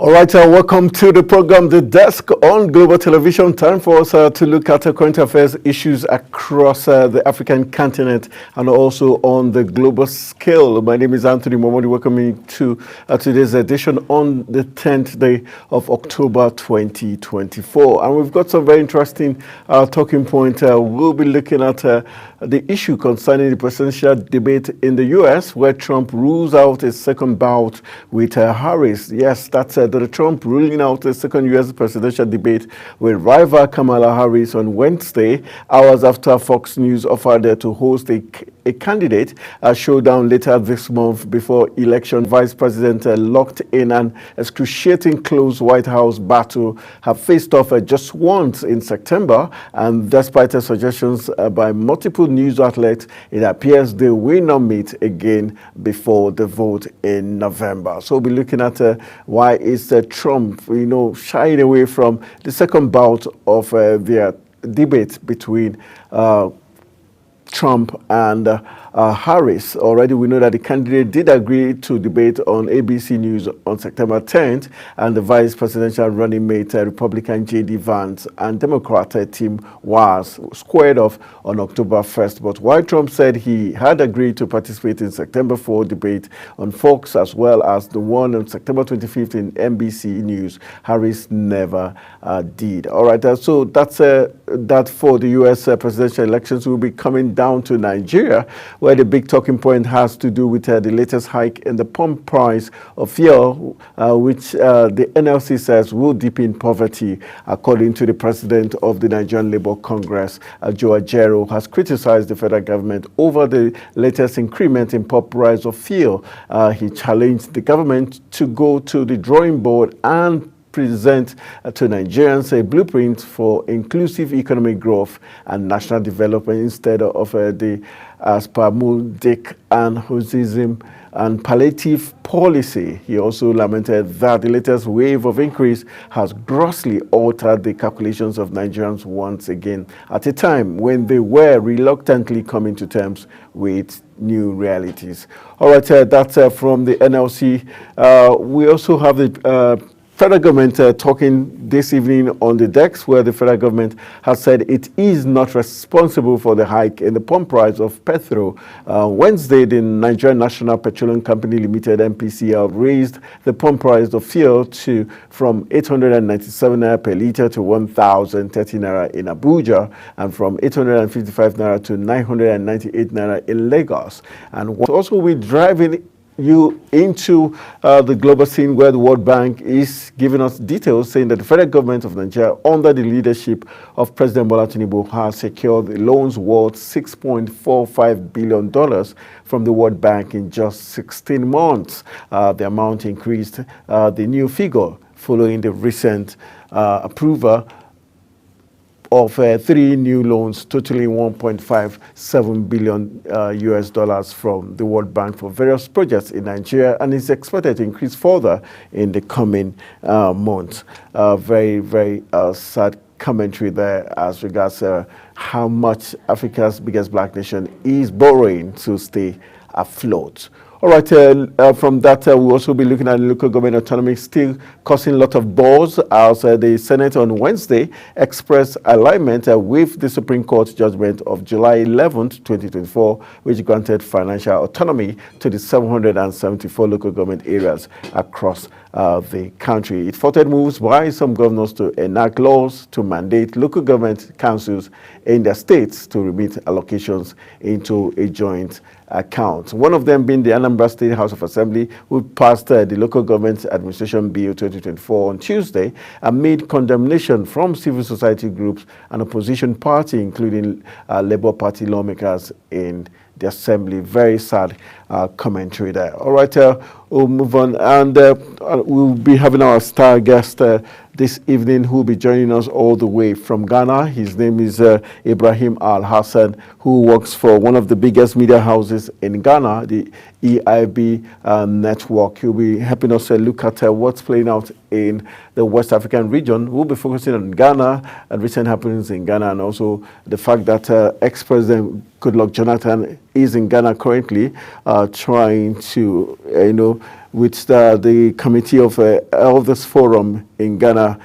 All right, welcome to the program, The Desk on Global Television. Time for us to look at current affairs issues across the African continent and also on the global scale. My name is Anthony Momodi. Welcome you to today's edition on the 10th day of October 2024. And we've got some very interesting talking points. We'll be looking at the issue concerning the presidential debate in the U.S., where Trump rules out a second bout with Harris. Yes, that's Donald Trump ruling out a second U.S. presidential debate with rival Kamala Harris on Wednesday, hours after Fox News offered to host a candidate showdown later this month before election. Vice President locked in an excruciating close White House battle have faced off just once in September, and despite suggestions by multiple news outlets, it appears they will not meet again before the vote in November. So we'll be looking at why is Trump, shying away from the second bout of their debate between Trump and Harris. Already we know that the candidate did agree to debate on ABC News on September 10th, and the vice presidential running mate, Republican J.D. Vance, and Democrat Tim Walz squared off on October 1st. But while Trump said he had agreed to participate in September 4 debate on Fox as well as the one on September 25th in NBC News, Harris never did. All right, so that's that for the U.S. presidential elections. Will be coming down to Nigeria, where the big talking point has to do with the latest hike in the pump price of fuel, which the NLC says will deepen poverty, according to the president of the Nigerian Labour Congress, Joe Ajaero, has criticized the federal government over the latest increment in pump price of fuel. He challenged the government to go to the drawing board and present to Nigerians a blueprint for inclusive economic growth and national development instead of the spasmodic and Hosism and palliative policy. He also lamented that the latest wave of increase has grossly altered the calculations of Nigerians once again, at a time when they were reluctantly coming to terms with new realities. All right, that's from the NLC. We also have the federal government talking this evening on the decks, where the federal government has said it is not responsible for the hike in the pump price of petrol. Wednesday, the Nigerian National Petroleum Company Limited, NPCL, raised the pump price of fuel from 897 naira per litre to 1,030 naira in Abuja, and from 855 naira to 998 naira in Lagos. And what also we're driving you into the global scene, where the World Bank is giving us details saying that the federal government of Nigeria, under the leadership of President Bola Tinubu, has secured loans worth $6.45 billion from the World Bank in just 16 months. The amount increased the new figure following the recent approval of 3 new loans totaling $1.57 billion US dollars from the World Bank for various projects in Nigeria, and is expected to increase further in the coming months. Very, very sad commentary there as regards how much Africa's biggest black nation is borrowing to stay afloat. All right, from that, we'll also be looking at local government autonomy still causing a lot of buzz, as the Senate on Wednesday expressed alignment with the Supreme Court judgment of July 11th, 2024, which granted financial autonomy to the 774 local government areas across the country. It thwarted moves by some governors to enact laws to mandate local government councils in their states to remit allocations into a joint account. One of them being the Anambra State House of Assembly, who passed the Local Government Administration Bill 2024 on Tuesday, amid condemnation from civil society groups and opposition party, including Labour Party lawmakers in the Assembly. Very sad commentary there. All right, we'll move on, and we'll be having our star guest this evening, who will be joining us all the way from Ghana. His name is Ibrahim Al-Hassan, who works for one of the biggest media houses in Ghana, the EIB network. He'll be helping us look at what's playing out in the West African region. We'll be focusing on Ghana and recent happenings in Ghana, and also the fact that ex-President Goodluck Jonathan is in Ghana currently, trying to, with the Committee of Elders Forum in Ghana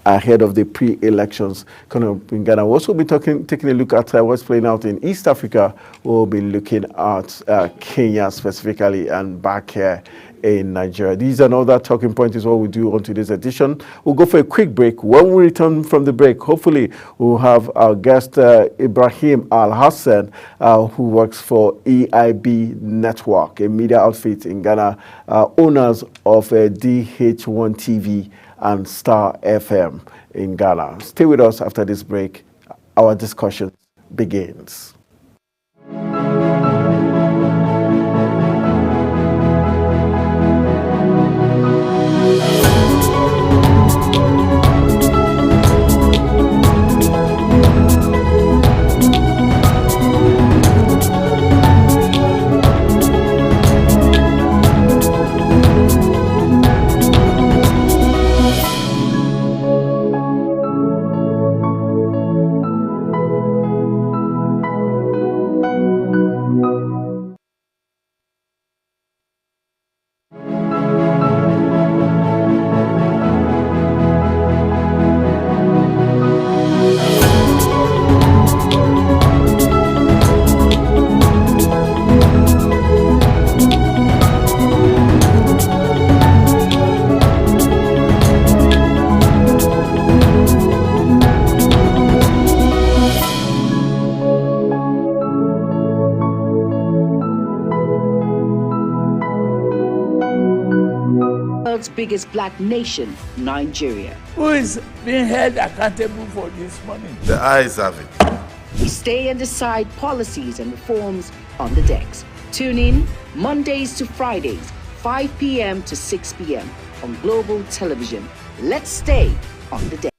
ahead of the pre-elections coming up in Ghana. We'll also be taking a look at what's playing out in East Africa. We'll be looking at Kenya specifically and back here in Nigeria. These and other talking points is what we do on today's edition. We'll go for a quick break. When we return from the break, hopefully we'll have our guest Ibrahim Al Hassan, who works for EIB Network, a media outfit in Ghana, owners of DH1 TV and Star FM in Ghana. Stay with us after this break. Our discussion begins. Biggest black nation, Nigeria. Who is being held accountable for this money? The eyes have it. We stay and decide policies and reforms on the decks. Tune in Mondays to Fridays, 5 p.m. to 6 p.m. on Global Television. Let's stay on the deck.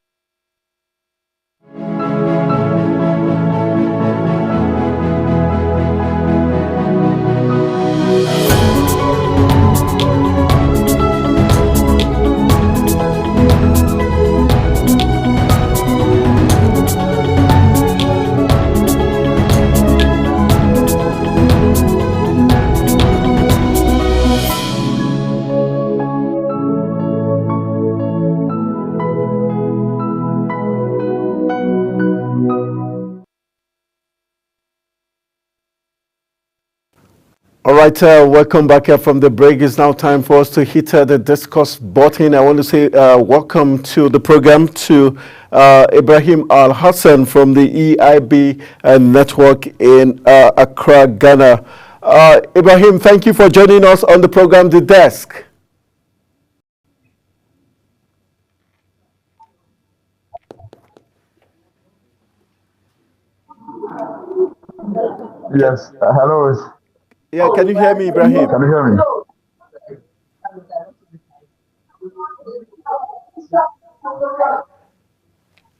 All right, welcome back from the break. It's now time for us to hit the discuss button. I want to say welcome to the program to Ibrahim Al Hassan from the EIB network in Accra, Ghana. Ibrahim, thank you for joining us on the program, The Desk. Yes, hello. Yeah, can you hear me, Ibrahim? Can you hear me?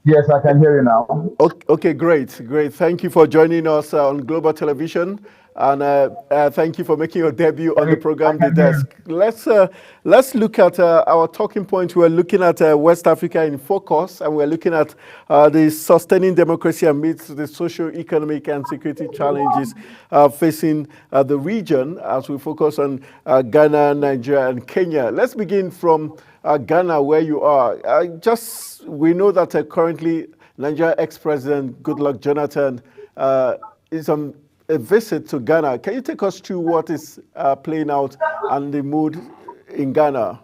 Yes, I can hear you now. Okay, great. Thank you for joining us on Global Television, and thank you for making your debut on the program, The Desk. Let's look at our talking point. We're looking at West Africa in focus, and we're looking at the sustaining democracy amidst the socio-economic and security challenges facing the region as we focus on Ghana, Nigeria, and Kenya. Let's begin from Ghana, where you are. We know that currently Nigeria ex-president Goodluck Jonathan is on a visit to Ghana. Can you take us through what is playing out and the mood in Ghana?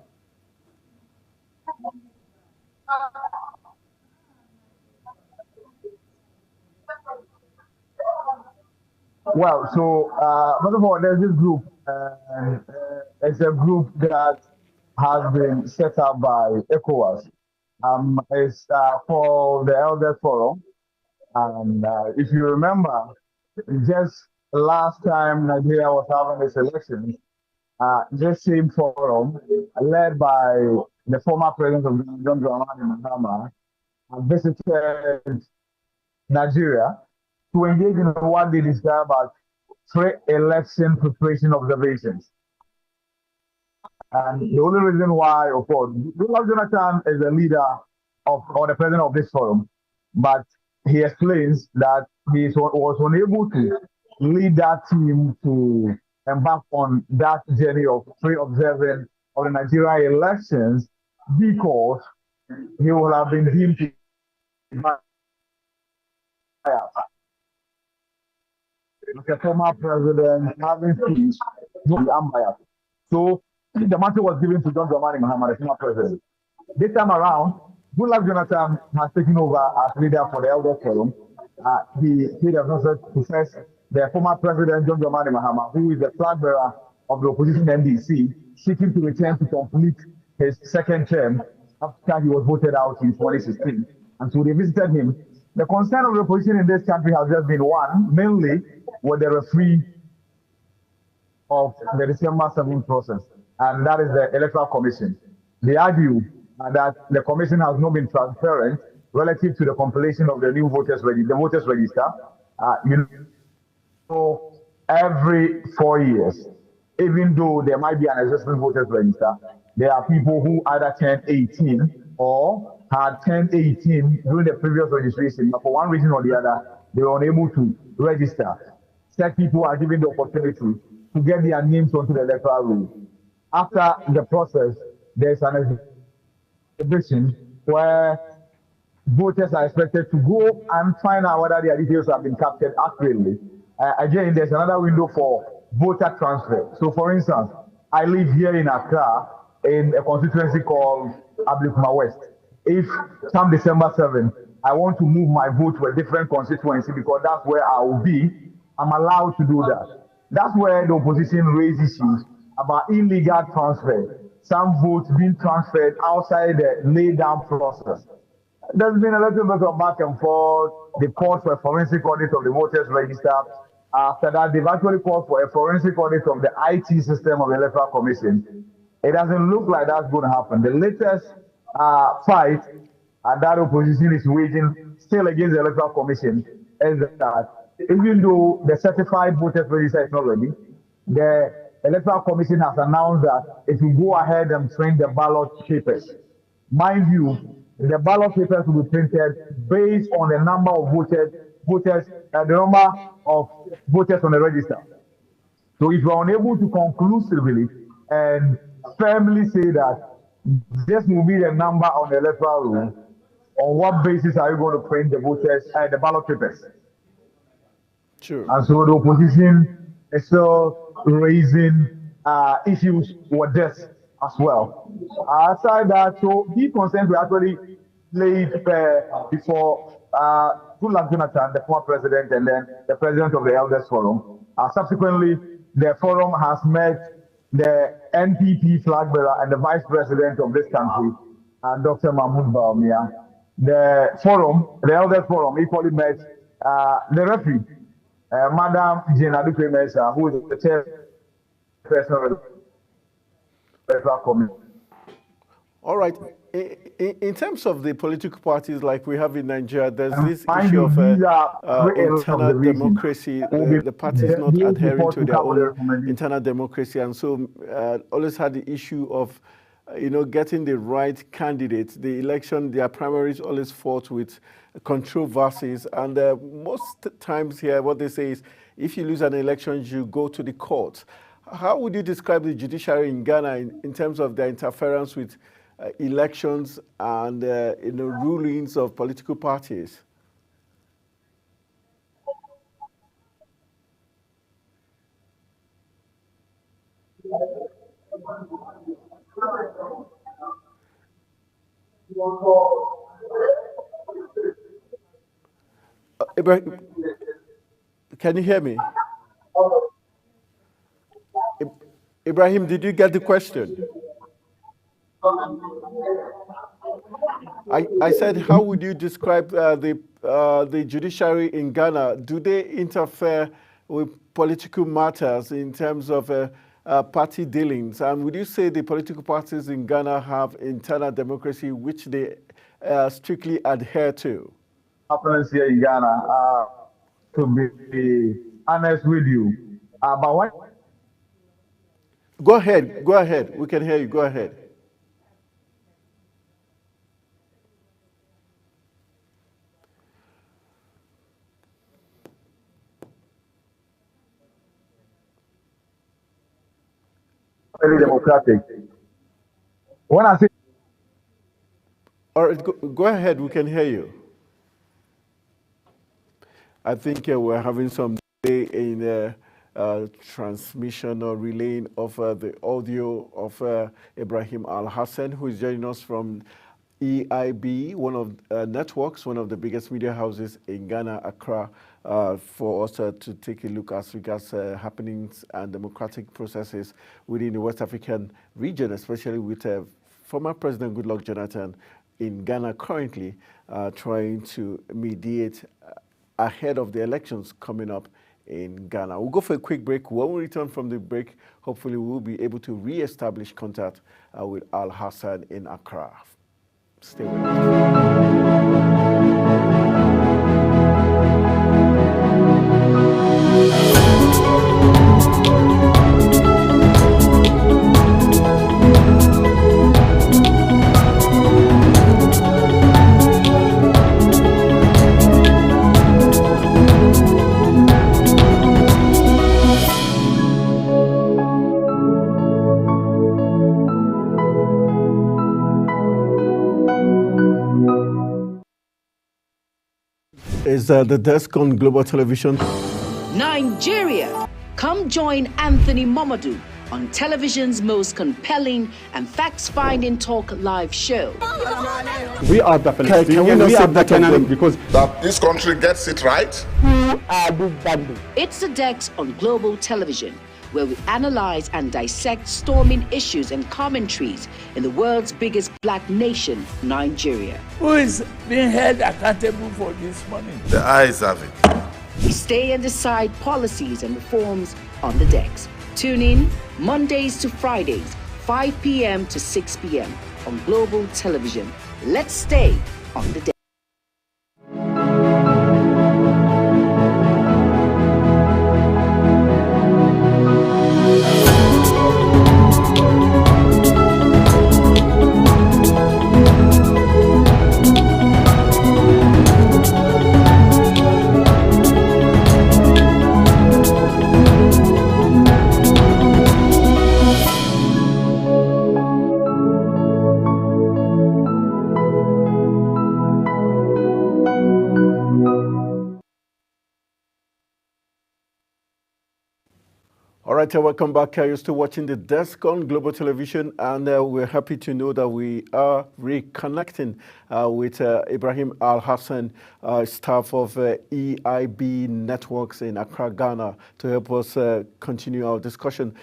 Well, so first of all, there's this group. It's a group that has been set up by ECOWAS. It's for the Elder Forum. And if you remember, just last time Nigeria was having its elections, this same forum, led by the former president of John Dramani Mahama, visited Nigeria to engage in what they describe as pre-election preparation observations. And the only reason why, of course, Goodluck Jonathan is the leader or the president of this forum, but he explains that he was unable to lead that team to embark on that journey of free observing of the Nigeria elections because he will have been deemed to be biased. As a former president, having speech, no be unbiased. So the matter was given to John Dramani Mahama, the former president. This time around, Goodluck Jonathan has taken over as leader for the Elders Forum. He has also possessed the former president John Dramani Mahama, who is the flag bearer of the opposition NDC, seeking to return to complete his second term after he was voted out in 2016. And so they visited him. The concern of the opposition in this country has just been one, mainly with the referee of the December 7th process, and that is the Electoral Commission. They argue that the commission has not been transparent relative to the compilation of the new voters register. Every 4 years, even though there might be an existing voters register, there are people who either turned 18 or had turned 18 during the previous registration, but for one reason or the other, they were unable to register. Such people are given the opportunity to get their names onto the electoral roll. After the process, there's an exhibition where voters are expected to go and find out whether their details have been captured accurately. Again, there's another window for voter transfer. So, for instance, I live here in Accra in a constituency called Ablekuma West. If come December 7th, I want to move my vote to a different constituency because that's where I will be, I'm allowed to do that. That's where the opposition raised issues about illegal transfer, some votes being transferred outside the lay-down process. There's been a little bit of back and forth. They called for a forensic audit of the voters register. After that, they've actually called for a forensic audit of the IT system of the Electoral Commission. It doesn't look like that's going to happen. The latest fight that opposition is waging still against the Electoral Commission is that even though the certified voters register is not ready, the Electoral Commission has announced that it will go ahead and print the ballot papers. Mind you, the ballot papers will be printed based on the number of the number of voters on the register. So if you are unable to conclusively and firmly say that this will be the number on the electoral roll, on what basis are you going to print the ballot papers? Sure. And so the opposition is still raising issues with this as well. Aside that, so these concerns were actually laid before Goodluck Jonathan, the former president, and then the president of the Elders Forum. Subsequently, the forum has met the NPP flag bearer and the vice president of this country, Dr. Mahmoud Bawumia. The Elders Forum, equally met the referee, Madam Jane Aduke Mensah, who is the chairperson of the Electoral Commission. All right. In terms of the political parties like we have in Nigeria, there's this issue of internal democracy. The parties not adhering to their own internal democracy, and so always had the issue of, getting the right candidates. The election, their primaries always fought with controversies, and most times here, what they say is, if you lose an election, you go to the court. How would you describe the judiciary in Ghana in terms of their interference with elections and rulings of political parties? Ibrahim, can you hear me? Ibrahim, did you get the question? I said, how would you describe the judiciary in Ghana? Do they interfere with political matters in terms of party dealings? And would you say the political parties in Ghana have internal democracy which they strictly adhere to? Happens here in Ghana, to be honest with you, but what? Go ahead. We can hear you. Go ahead. very democratic. When I say All right, go ahead. We can hear you. I think we're having some delay in transmission or relaying of the audio of Ibrahim Al Hassan, who is joining us from EIB, one of networks, one of the biggest media houses in Ghana, Accra, for us to take a look as regards happenings and democratic processes within the West African region, especially with former President Goodluck Jonathan in Ghana currently trying to mediate ahead of the elections coming up in Ghana. We'll go for a quick break. When we return from the break, hopefully we'll be able to re-establish contact with Al Hassan in Accra. Stay with us. Is the desk on Global Television. Nigeria. Come join Anthony Momodu on television's most compelling and facts-finding talk live show. We are the Palestinians. Can we not we say are that the again? because that this country gets it right. who are these bandits? It's the Dex on Global Television, where we analyze and dissect storming issues and commentaries in the world's biggest black nation, Nigeria. Who is being held accountable for this money? The eyes have it. We stay and decide policies and reforms on the Dex. Tune in Mondays to Fridays, 5 p.m. to 6 p.m. on Global Television. Let's stay on the Dex. All right, welcome back. You're still watching the desk on Global Television, and we're happy to know that we are reconnecting with Ibrahim Al Hassan, staff of EIB Networks in Accra, Ghana, to help us continue our discussion.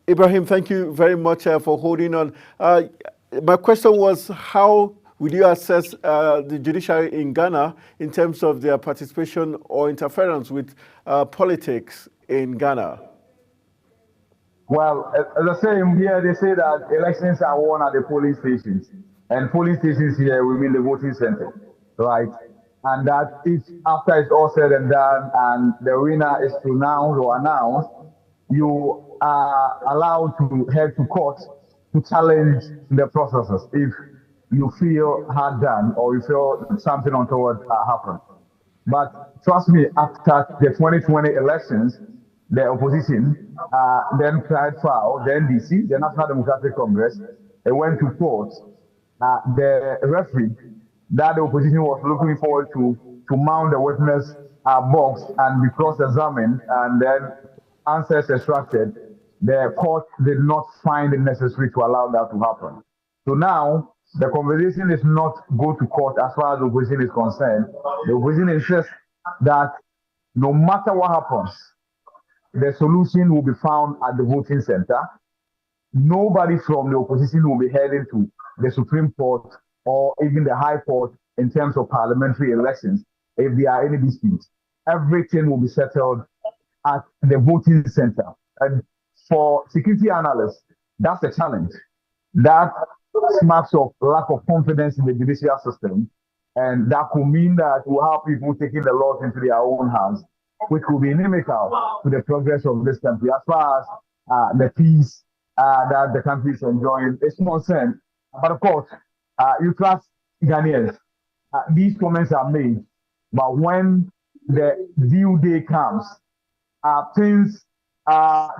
Ibrahim, thank you very much for holding on. My question was, how would you assess the judiciary in Ghana in terms of their participation or interference with politics in Ghana? Well, as I say here, they say that elections are won at the polling stations. And polling stations here will mean the voting center, right? And that if after it's all said and done and the winner is pronounced or announced, you are allowed to head to court to challenge the processes if you feel hard done or you feel something untoward happened. But trust me, after the 2020 elections, the opposition then cried foul, the NDC, the National Democratic Congress, they went to court. The referee that the opposition was looking forward to mount the witness box and be cross-examined and then answers extracted, the court did not find it necessary to allow that to happen. So now, the conversation is not go to court as far as the opposition is concerned. The opposition insists that no matter what happens, the solution will be found at the voting center. Nobody from the opposition will be heading to the Supreme Court or even the High Court in terms of parliamentary elections if there are any disputes. Everything will be settled at the voting center. And for security analysts, that's a challenge. That smacks of lack of confidence in the judicial system. And that could mean that we'll have people taking the laws into their own hands, which will be inimical to the progress of this country as far as the peace that the country is enjoying is concerned. But of course, you trust Ghanaians. These comments are made, but when the due day comes,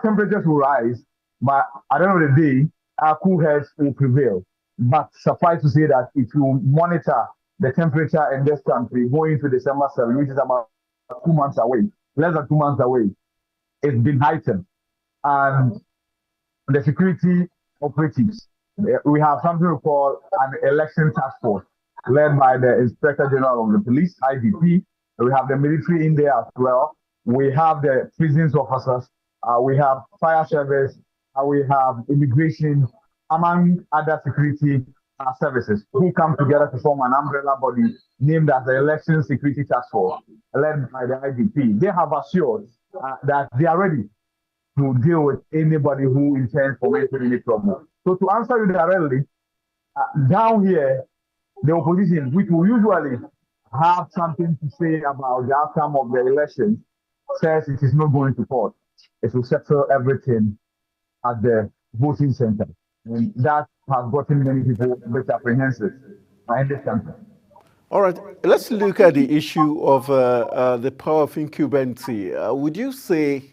temperatures will rise But at the end of the day, our cool heads will prevail. But suffice to say that if you monitor the temperature in this country going into December 7, which is about 2 months away, less than 2 months away, it's been heightened. And the security operatives, we have something we call an election task force led by the Inspector General of the Police, IGP. We have the military in there as well. We have the prisons officers. We have fire service. We have immigration, among other security services, who come together to form an umbrella body named as the Election Security Task Force, led by the IGP. They have assured that they are ready to deal with anybody who intends for making any trouble. So to answer you directly, down here, the opposition, which will usually have something to say about the outcome of the election, says it is not going to court. It will settle everything at the voting center. And that has gotten many people a bit apprehensive in this country. All right, let's look at the issue of the power of incumbency. Would you say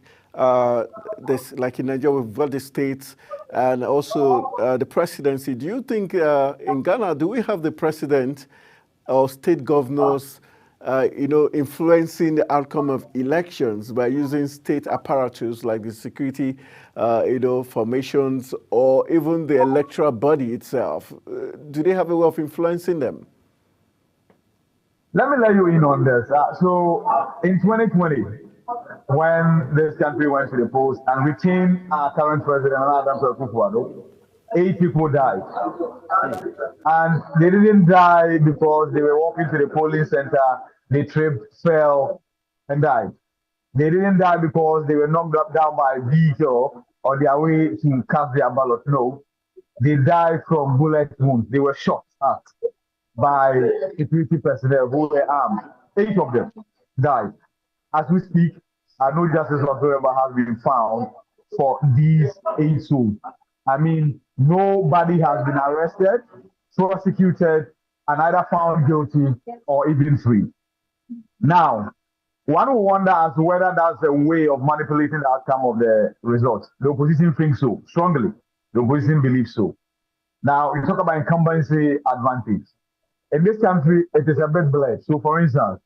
this, like in Nigeria, we've got the states and also the presidency. Do you think in Ghana, do we have the president or state governors, influencing the outcome of elections by using state apparatus like the security, formations, or even the electoral body itself? Do they have a way of influencing them? Let me let you in on this. So in 2020, when this country went to the polls and retained our current president, Adams Akufo-Addo, 8 people died. And they didn't die because they were walking to the polling center, they tripped, fell, and died. They didn't die because they were knocked down by a vehicle on their way to cast their ballot. No, they died from bullet wounds. They were shot at by security personnel who were armed. 8 of them died. As we speak, no justice whatsoever has been found for these 8 souls. I mean, nobody has been arrested, prosecuted, and either found guilty or even free. Now, one will wonder as to whether that's a way of manipulating the outcome of the results. The opposition thinks so, strongly. The opposition believes so. Now, you talk about incumbency advantage. In this country, it is a bit blurred. So, for instance,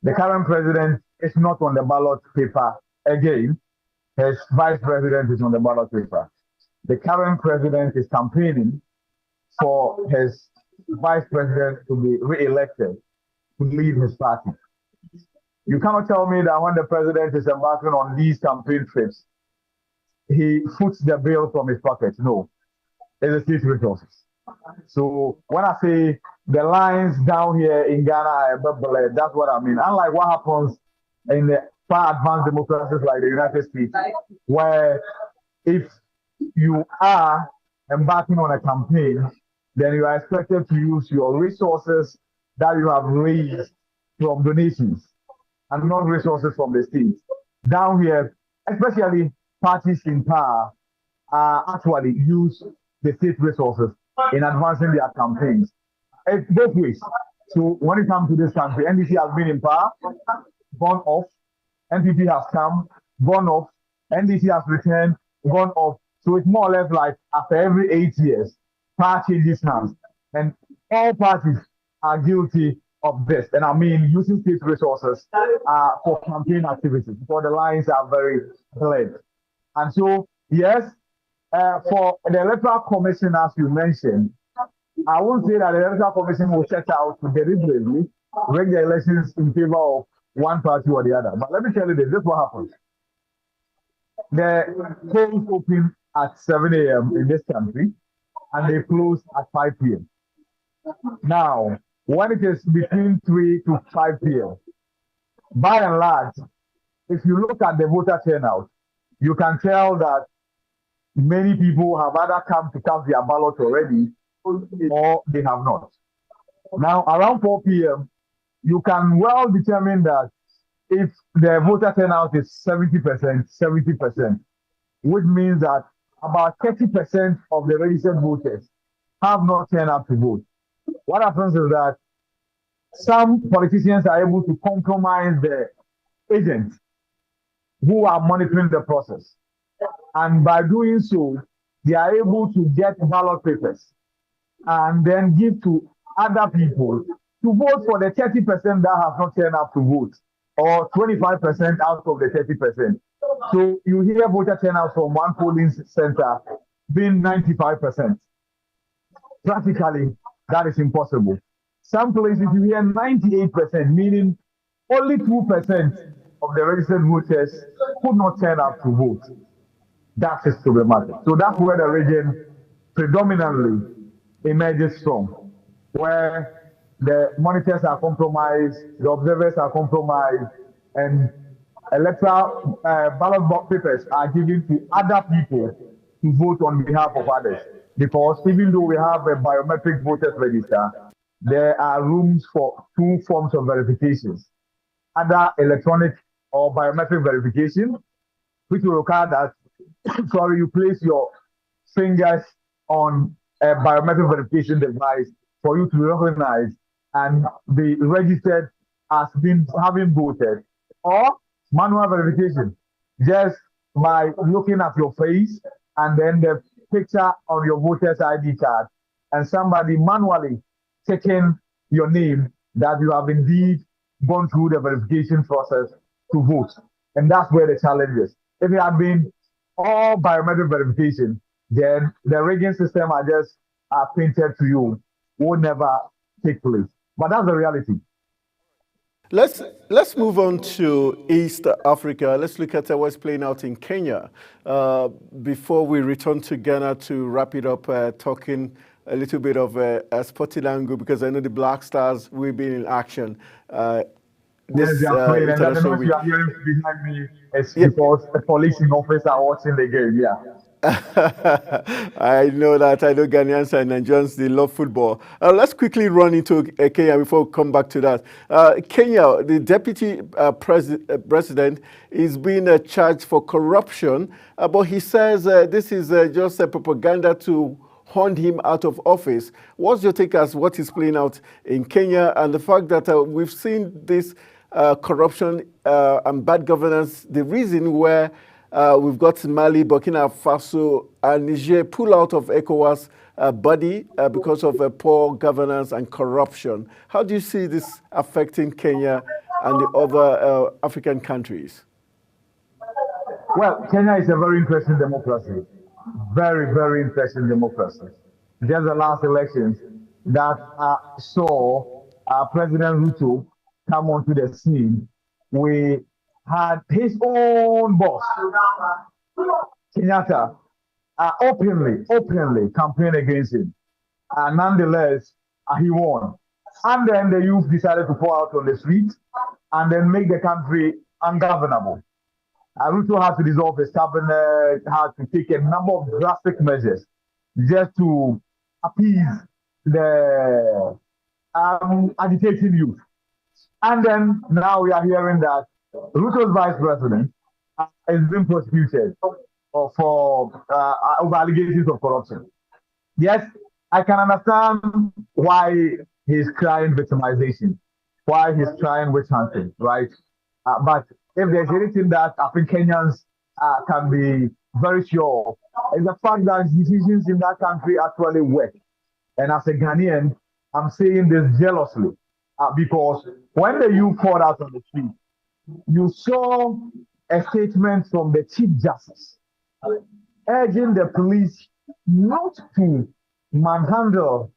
the current president is not on the ballot paper again. His vice president is on the ballot paper. The current president is campaigning for his vice president to be re-elected to lead his party. You cannot tell me that when the president is embarking on these campaign trips, he foots the bill from his pocket. No, it's the state resources. So when I say the lines down here in Ghana are a bit blurred, that's what I mean. Unlike what happens in the far advanced democracies like the United States, where if you are embarking on a campaign, then you are expected to use your resources that you have raised from donations and not resources from the state. Down here, especially parties in power, actually use the state resources in advancing their campaigns. It's both ways. So when it comes to this country, NDC has been in power, gone off. NPP has come, gone off. NDC has returned, gone off. So it's more or less like after every 8 years, power changes hands. And all parties are guilty of this. And I mean using state resources for campaign activities, because the lines are very blurred. And so, yes, for the Electoral Commission, as you mentioned, I won't say that the Electoral Commission will set out to deliberately rig the elections in favor of one party or the other. But let me tell you this is what happens. The polls open at 7 a.m. in this country, and they close at 5 p.m. Now, when it is between 3 to 5 p.m., by and large, if you look at the voter turnout, you can tell that many people have either come to cast their ballot already or they have not. Now, around 4 p.m., you can well determine that if the voter turnout is 70%, which means that about 30% of the registered voters have not turned up to vote. What happens is that some politicians are able to compromise the agents who are monitoring the process. And by doing so, they are able to get ballot papers and then give to other people to vote for the 30% that have not turned up to vote, or 25% out of the 30%. So you hear voter turnout from one polling center being 95%. Practically, that is impossible. Some places you hear 98%, meaning only 2% of the registered voters could not turn up to vote. That is problematic. So that's where the region predominantly emerges from, where the monitors are compromised, the observers are compromised, and electoral ballot box papers are given to other people to vote on behalf of others. Because even though we have a biometric voters register, there are rooms for two forms of verifications: either electronic or biometric verification, which will require that you place your fingers on a biometric verification device for you to recognize and be registered as having voted, or manual verification, just by looking at your face and then the picture on your voter's ID card, and somebody manually taking your name that you have indeed gone through the verification process to vote. And that's where the challenge is. If it had been all biometric verification, then the rigging system I just painted to you will never take place. But that's the reality. Let's move on to East Africa. Let's look at what's playing out in Kenya. Before we return to Ghana to wrap it up, talking a little bit of Sporting angle, because I know the Black Stars will be in action. Yes, they are playing, and I don't know if you are hearing behind me. It's because a policing officer watching the game. Yeah. I know that. I know Ghanaians and Nigerians, they love football. Let's quickly run into Kenya before we come back to that. Kenya, the deputy president is being charged for corruption, but he says this is just a propaganda to hunt him out of office. What's your take as what is playing out in Kenya and the fact that we've seen this corruption and bad governance, the reason where we've got Mali, Burkina Faso, and Niger pull out of ECOWAS body because of poor governance and corruption. How do you see this affecting Kenya and the other African countries? Well, Kenya is a very interesting democracy. Very, very interesting democracy. Just the last elections that saw President Ruto come onto the scene, we had his own boss, Kenyatta, openly campaign against him. Nonetheless, he won. And then the youth decided to pour out on the street and then make the country ungovernable. Ruto had to dissolve his cabinet, had to take a number of drastic measures just to appease the agitating youth. And then now we are hearing that Ruto's vice president is being prosecuted for over allegations of corruption. Yes, I can understand why he's crying victimization, why he's trying witch hunting, right? But if there's anything that I think Kenyans can be very sure, is the fact that decisions in that country actually work. And as a Ghanaian, I'm saying this jealously because when the youth poured out on the street, you saw a statement from the Chief Justice urging the police not to manhandle,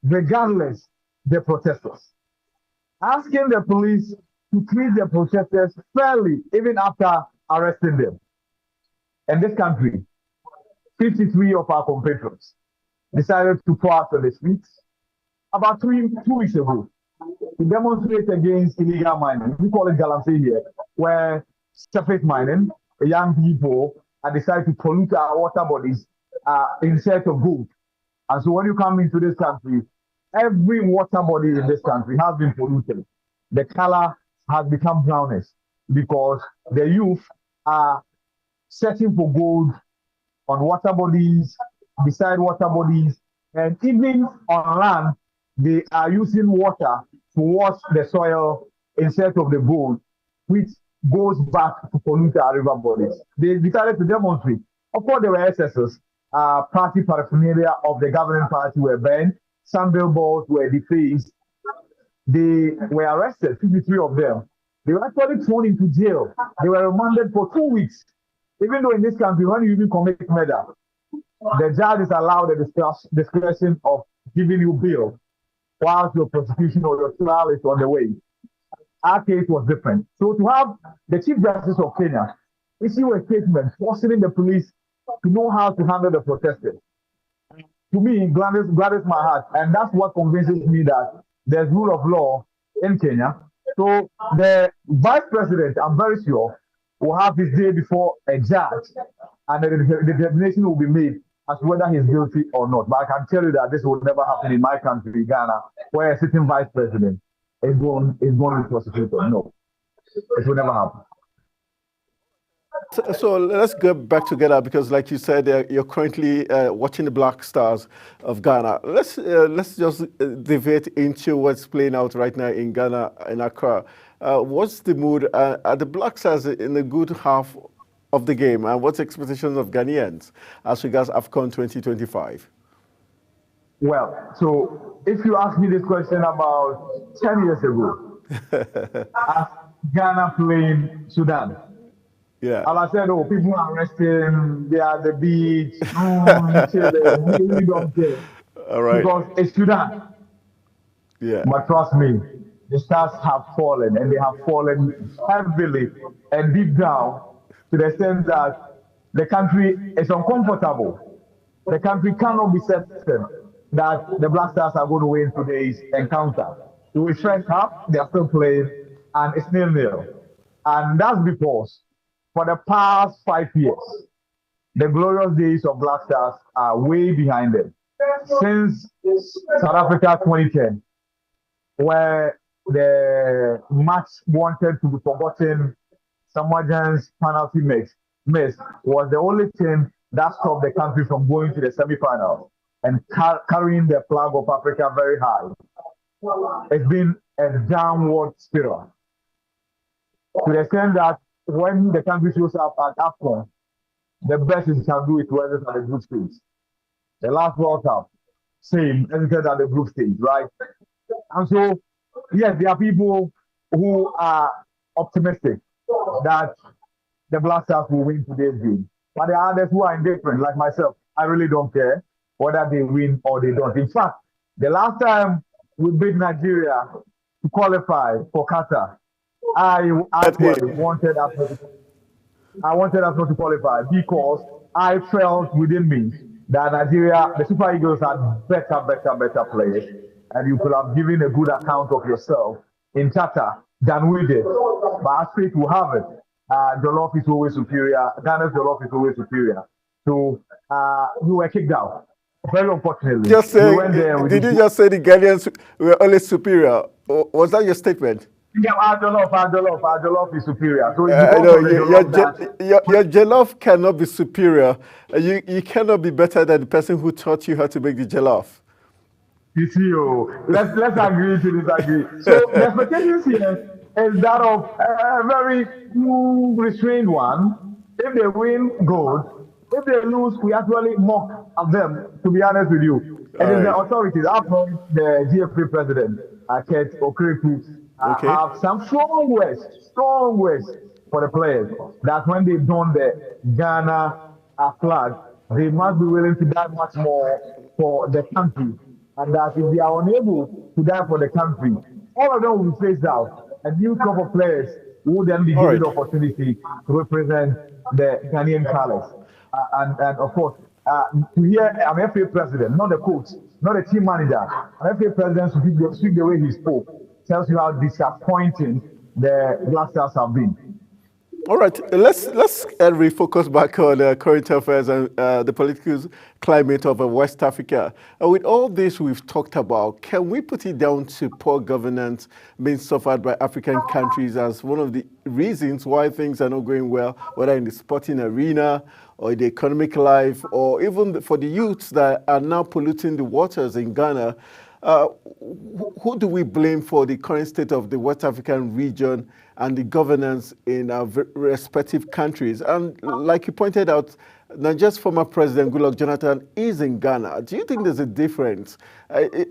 regardless, the protesters, asking the police to treat the protesters fairly, even after arresting them. In this country, 53 of our compatriots decided to pour out on the streets about 2 weeks ago to demonstrate against illegal mining. We call it galamsey here, where surface mining, young people decided to pollute our water bodies in search of gold. And so when you come into this country, every water body in this country has been polluted. The color has become brownish because the youth are searching for gold on water bodies, beside water bodies, and even on land, they are using water to wash the soil in search of the gold, which goes back to pollute our river bodies. They decided to demonstrate Of course, there were excesses. Party paraphernalia of the governing party were banned. Some billboards were defaced. They were arrested, 53 of them. They were actually thrown into jail. They were remanded for 2 weeks. Even though in this country, when you even commit murder, the judge is allowed the discretion of giving you bail whilst your prosecution or your trial is on the way. Our case was different. So to have the Chief Justice of Kenya issue a statement forcing the police to know how to handle the protesters, to me, gladdens my heart. And that's what convinces me that there's rule of law in Kenya. So the Vice President, I'm very sure, will have his day before a judge, and the determination will be made as to whether he's guilty or not. But I can tell you that this will never happen in my country, Ghana, where a sitting Vice President is going to be prosecuted. No, it will never happen. So let's go back to Ghana, because like you said, you're currently watching the Black Stars of Ghana. Let's just deviate into what's playing out right now in Ghana, in Accra. What's the mood? Are the Black Stars in the good half of the game? And what's the expectations of Ghanaians as regards AFCON 2025? Well, so if you ask me this question about 10 years ago, as Ghana playing Sudan, yeah, and I said, oh, people are resting, they are at the beach, chilling, we don't care. All right. Because it's Sudan. Yeah. But trust me, the stars have fallen, and they have fallen heavily and deep down to the extent that the country is uncomfortable. The country cannot be certain that the Black Stars are going to win today's encounter. So we first half, they are still playing, and it's 0-0. And that's because for the past 5 years, the glorious days of Black Stars are way behind them. Since South Africa 2010, where the match wanted to be forgotten, Samoa Gyan's penalty miss was the only thing that stopped the country from going to the semi-finals and carrying the flag of Africa very high. It's been a downward spiral, to the extent that when the country shows up at AFCON, the best it can do is to enter at the group stage. The last World Cup, same, entered at the group stage, right? And so, yes, there are people who are optimistic that the Black Stars will win today's game. But there are others who are indifferent, like myself. I really don't care whether they win or they don't. In fact, the last time we beat Nigeria to qualify for Qatar, I wanted us not to qualify because I felt within me that Nigeria, the Super Eagles, had better players, and you could have given a good account of yourself in Qatar than we did. But as fate will have it, Jollof is always superior. Ghana's Jollof is always superior. So we were kicked out. Very unfortunately. Just saying, did you just say the Ghanaians were always superior? Or was that your statement? Yeah, our Jollof is superior. So your Jollof cannot be superior. You cannot be better than the person who taught you how to make the Jollof. You see, let's agree to disagree. So the expectations here is that of a very restrained one. If they win, good. If they lose, we actually mock at them, to be honest with you. And then the authorities, after the GFA president, Kurt Okereke, have some strong words for the players, that when they don the Ghana flag, they must be willing to die much more for the country. And that if they are unable to die for the country, all of them will be phased out. A new crop of players will then be given the opportunity to represent the Ghanaian colors. And of course, to hear an FA president, not the coach, not a team manager, an FA president speak the way he spoke, tells you how disappointing the Black Stars have been. All right, let's refocus back on current affairs and the political climate of West Africa. With all this we've talked about, can we put it down to poor governance being suffered by African countries as one of the reasons why things are not going well, whether in the sporting arena or the economic life, or even for the youths that are now polluting the waters in Ghana? who do we blame for the current state of the West African region and the governance in our respective countries? And like you pointed out, Nigeria's former president, Goodluck Jonathan, is in Ghana. Do you think there's a difference?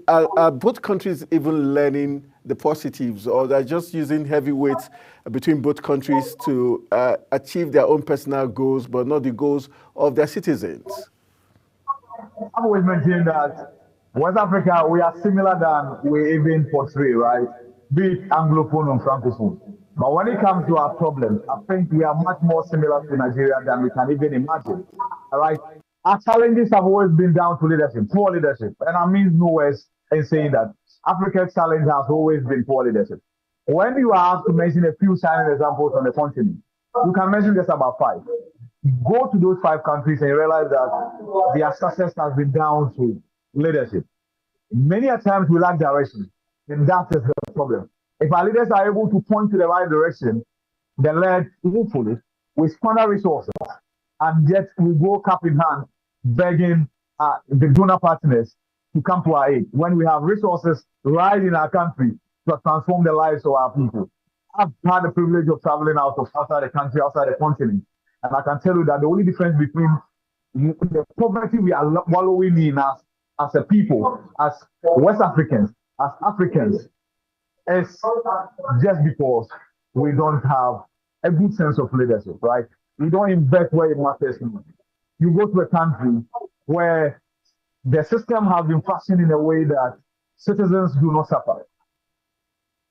Are both countries even learning the positives, or they're just using heavyweights between both countries to achieve their own personal goals, but not the goals of their citizens? I've always maintained that West Africa, we are similar than we even portray, right? Be it Anglophone or Francophone. But when it comes to our problems, I think we are much more similar to Nigeria than we can even imagine. All right. Our challenges have always been down to leadership, poor leadership. And I mean no words in saying that Africa's challenge has always been poor leadership. When you are asked to mention a few shining examples on the continent, you can mention just about 5. Go to those 5 countries and you realize that their success has been down to leadership. Many a times we lack direction, and that is the problem. If our leaders are able to point to the right direction, they're led hopefully with squander resources, and yet we go cap in hand begging the donor partners to come to our aid when we have resources right in our country to transform the lives of our people. I've had the privilege of traveling outside the country, outside the continent, and I can tell you that the only difference between the poverty we are wallowing in as a people, as West Africans, as Africans, is just because we don't have a good sense of leadership, right? We don't invest where it matters. You go to a country where the system has been fashioned in a way that citizens do not suffer.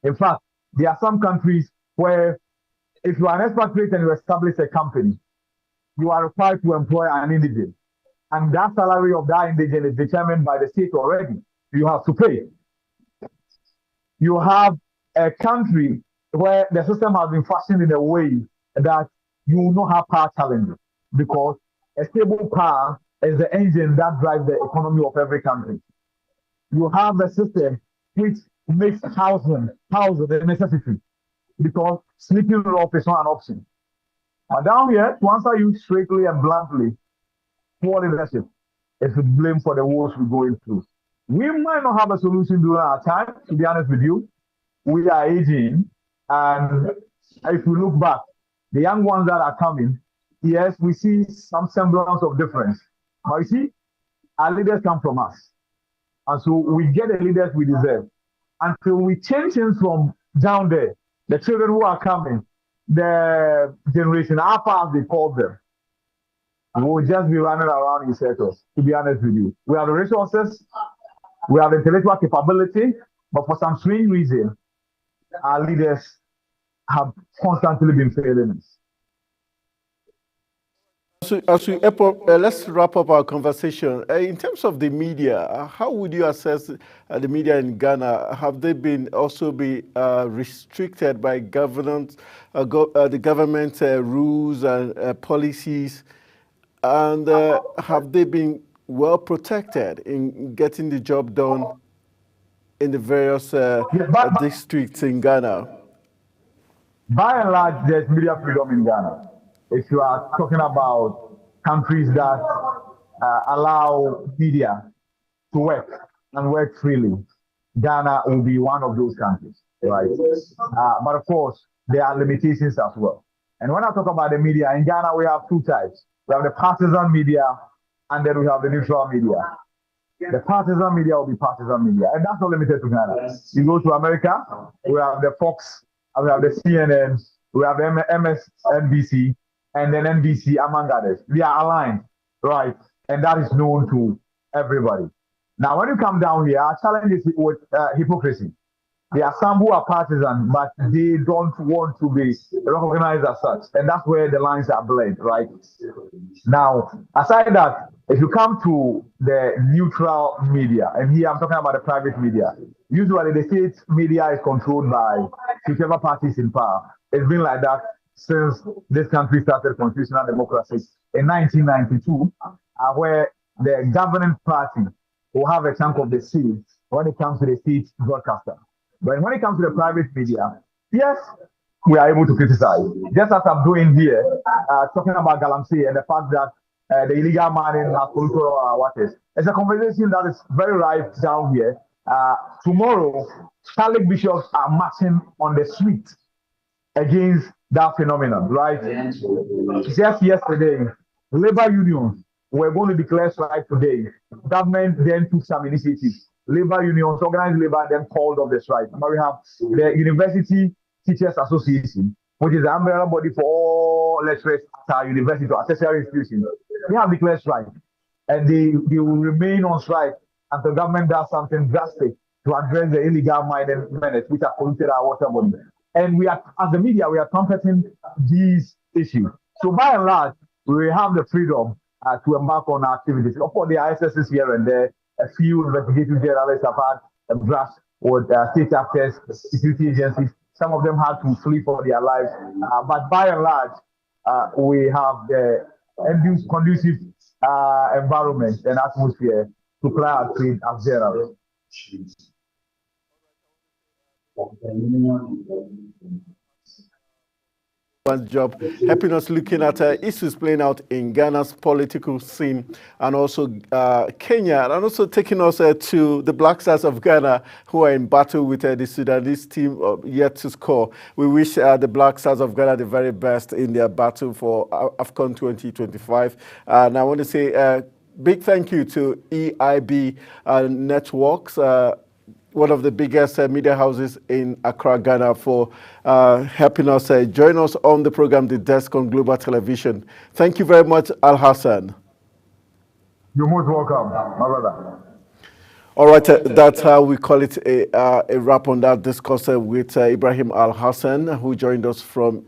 In fact, there are some countries where if you are an expatriate and you establish a company, you are required to employ an indigent. And that salary of that indigent is determined by the state already. You have to pay. You have a country where the system has been fashioned in a way that you will not have power challenges, because a stable power is the engine that drives the economy of every country. You have a system which makes housing a necessity, because sleeping off is not an option. But down here, to answer you straightly and bluntly, poor leadership is to blame for the wars we're going through. We might not have a solution during our time, to be honest with you. We are aging, and if we look back, the young ones that are coming, yes, we see some semblance of difference. But you see, our leaders come from us. And so we get the leaders we deserve. Until we change things from down there, the children who are coming, the generation Alpha, as they call them, we'll just be running around in circles, to be honest with you. We have the resources, we have the intellectual capability, but for some strange reason, our leaders have constantly been failing us. Let's wrap up our conversation. In terms of the media, how would you assess the media in Ghana? Have they been restricted by the government rules and policies? And have they been well protected in getting the job done in the various districts in Ghana? By and large, there's media freedom in Ghana. If you are talking about countries that allow media to work and work freely, Ghana will be one of those countries, right? But of course, there are limitations as well. And when I talk about the media, in Ghana, we have 2 types. We have the partisan media, and then we have the neutral media. The partisan media will be partisan media, and that's not limited to Ghana. You go to America, we have the Fox, we have the CNN, we have the MSNBC, and then NBC, among others. We are aligned, right? And that is known to everybody. Now, when you come down here, our challenge is with hypocrisy. There are some who are partisan, but they don't want to be recognized as such. And that's where the lines are blurred, right? Now, aside that, if you come to the neutral media, and here I'm talking about the private media, usually the state media is controlled by whichever party is in power. It's been like that since this country started constitutional democracy in 1992, where the governing party will have a chunk of the seats when it comes to the state broadcaster. But when it comes to the private media, yes, we are able to criticize. Just as I'm doing here, talking about Galamsey and the fact that the illegal mining has polluted our waters. It's a conversation that is very rife down here, Tomorrow, Catholic bishops are marching on the street against that phenomenon, right? Just yesterday, labor unions were going to declare strike today. Government then took some initiatives. Labor unions, organized labor, then called off the strike. Now we have the University Teachers Association, which is the umbrella body for all lecturers at our university or tertiary institutions. They have declared strike, and they will remain on strike until government does something drastic to address the illegal mining miners which have polluted our water body. And we are, as the media, we are trumpeting these issues. So by and large, we have the freedom to embark on our activities. Of course, there are excesses here and there. A few investigative journalists have had a brush with state actors, security agencies. Some of them had to flee for their lives. But by and large, we have the conducive environment and atmosphere to play our trade as general. One job helping us looking at issues playing out in Ghana's political scene and also Kenya, and also taking us to the Black Stars of Ghana who are in battle with the Sudanese team yet to score. We wish the Black Stars of Ghana the very best in their battle for AFCON 2025. And I want to say big thank you to EIB Networks, one of the biggest media houses in Accra, Ghana, for helping us join us on the program, The Desk on Global Television. Thank you very much, Al Hassan. You're most welcome, my brother. All right, that's how we call it a wrap on that discourse with Ibrahim Al Hassan, who joined us from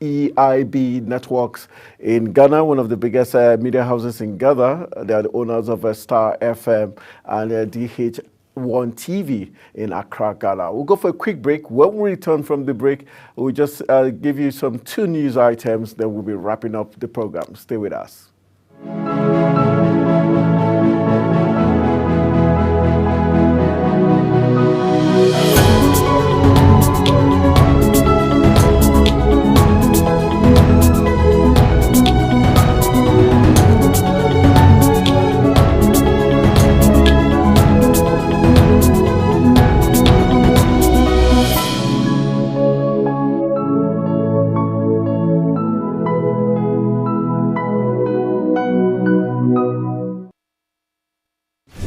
EIB Networks in Ghana, one of the biggest media houses in Ghana. They are the owners of Star FM and DH1 TV in Accra, Ghana. We'll go for a quick break. When we return from the break, we'll just give you some 2 news items, then we'll be wrapping up the program. Stay with us.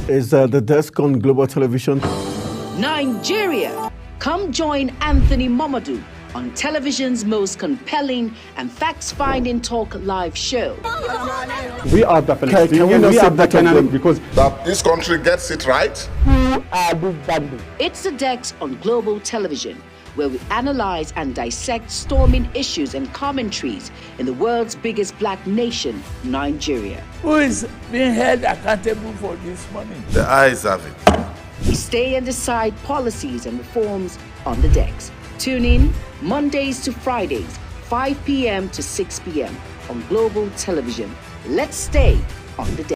Is the Desk on Global Television. Nigeria. Come join Anthony Mamadou on television's most compelling and facts-finding talk live show. We are the Can we not we say are the that Canaan again? because That this country gets it right. who are this bandits? It's the Dex on Global Television, where we analyze and dissect storming issues and commentaries in the world's biggest black nation, Nigeria. Who is being held accountable for this money? The eyes have it. We stay and decide policies and reforms on the Dex. Tune in Mondays to Fridays, 5 p.m. to 6 p.m. on Global Television. Let's stay on the Dex.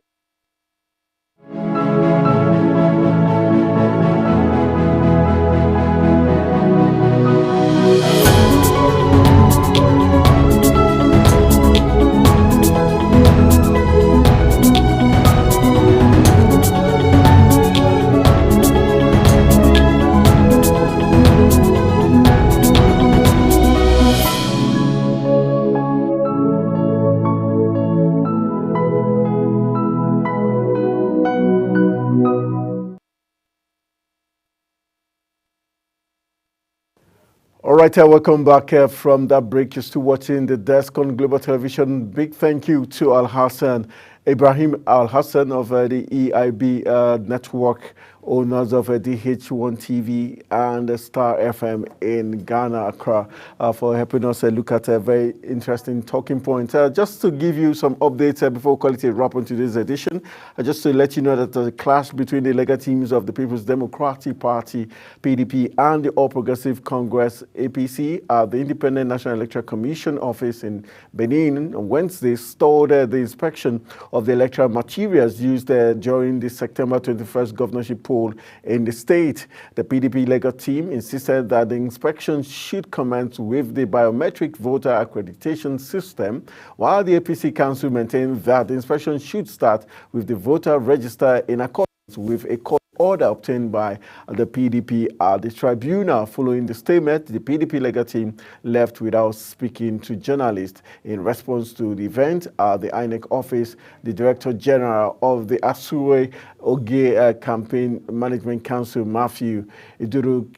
All right, welcome back from that break. You're still watching The Desk on Global Television. Big thank you to Al Hassan, Ibrahim Al Hassan of the EIB Network, owners of DH1 TV and Star FM in Ghana, Accra, for helping us look at a very interesting talking point. Just to give you some updates before we call it a wrap on today's edition, just to let you know that the clash between the legal teams of the People's Democratic Party, PDP, and the All Progressive Congress, APC, the Independent National Electoral Commission office in Benin on Wednesday stalled the inspection of the electoral materials used during the September 21st governorship poll in the state. The PDP legal team insisted that the inspection should commence with the biometric voter accreditation system, while the APC Council maintained that the inspection should start with the voter register in accordance with a court order obtained by the PDP at the tribunal. Following the statement, the PDP legal team left without speaking to journalists. In response to the event at the INEC office, the Director General of the Asue Oge Campaign Management Council, Matthew Iduru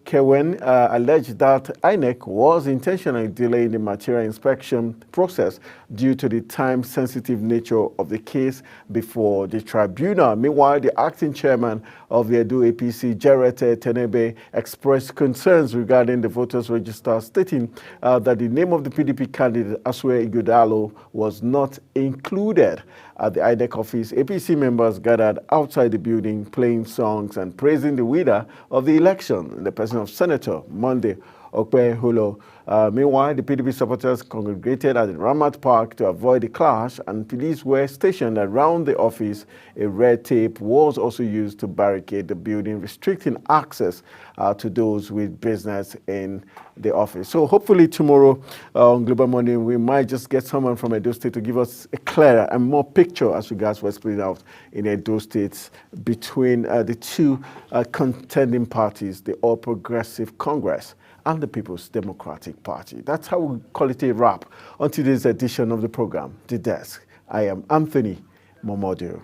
Kewen, alleged that INEC was intentionally delaying the material inspection process due to the time-sensitive nature of the case before the tribunal. Meanwhile, the acting chairman of the Edo APC, Jared Tenebe, expressed concerns regarding the voters' register, stating that the name of the PDP candidate, Asue Ighodalo, was not included. At the INEC office, APC members gathered outside the building playing songs and praising the winner of the election, in the person of Senator Monday Okpeholo. Meanwhile, the PDP supporters congregated at the Ramat Park to avoid the clash, and police were stationed around the office. A red tape was also used to barricade the building, restricting access to those with business in the office. So hopefully tomorrow on Global Morning, we might just get someone from Edo State to give us a clearer and more picture as regards what's playing out in Edo State between the two contending parties, the All Progressive Congress and the People's Democratic Party. That's how we call it a wrap on today's edition of the program, The Desk. I am Anthony Momodu.